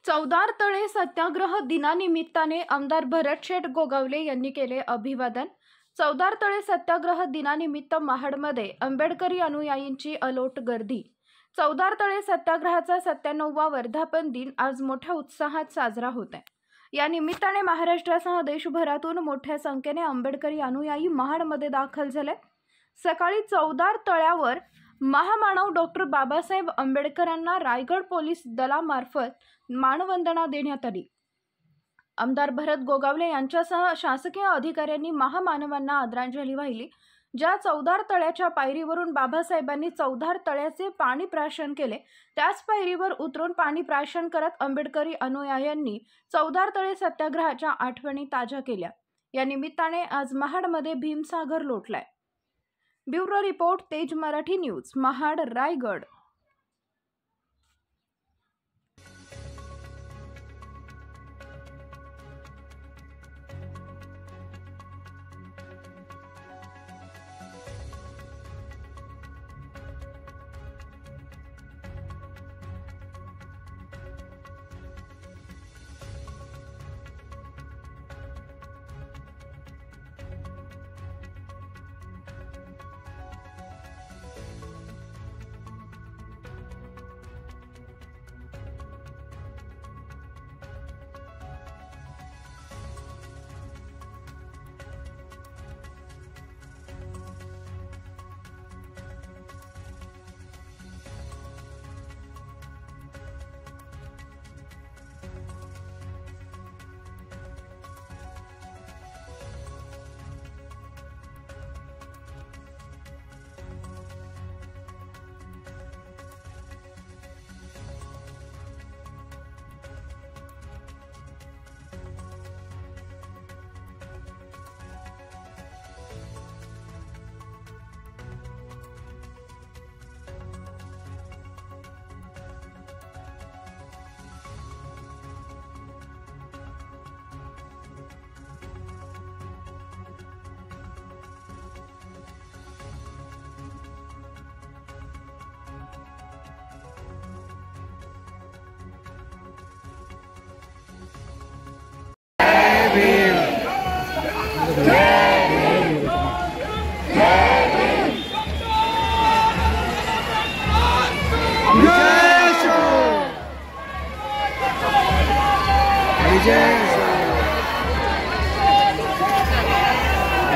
चौदार तळे सत्याग्रह दिनानिमित्ताने आमदार भरतशेठ गोगावले यांनी केले अभिवादन। चौदार तळे सत्याग्रह दिनानिमित्त महाडमध्ये आंबेडकरी अनुयायींची अलोट गर्दी। चौदार तळे सत्याग्रहाचा 97वा वर्धापन दिन आज मोठ्या उत्साहात साजरा होत आहे। या निमित्ताने महाराष्ट्रासह देशभरातून मोठ्या संख्येने आंबेडकरी अनुयायी महाडमध्ये दाखल झाले। सकाळी चौदार तळ्यावर महामानव डॉक्टर बाबासाहेब आंबेडकरांना रायगड पोलीस दलामार्फत मानवंदना देण्यात आली। आमदार भरत गोगावले यांच्यासह शासकीय अधिकाऱ्यांनी महामानवांना आदरांजली वाहिली। ज्या चौदार तळ्याच्या पायरीवरून बाबासाहेबांनी चौदार तळ्याचे पाणी प्राशन केले, त्याच पायरीवर उतरून पाणी प्राशन करत आंबेडकरी अनुयायांनी चौदार तळे सत्याग्रहाच्या आठवणी ताज्या केल्या। या निमित्ताने आज महाडमध्ये भीमसागर लोटलाय। ब्युरो रिपोर्ट, तेज मराठी न्यूज, महाड, रायगड।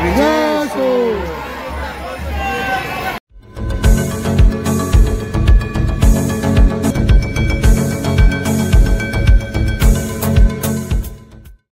विजय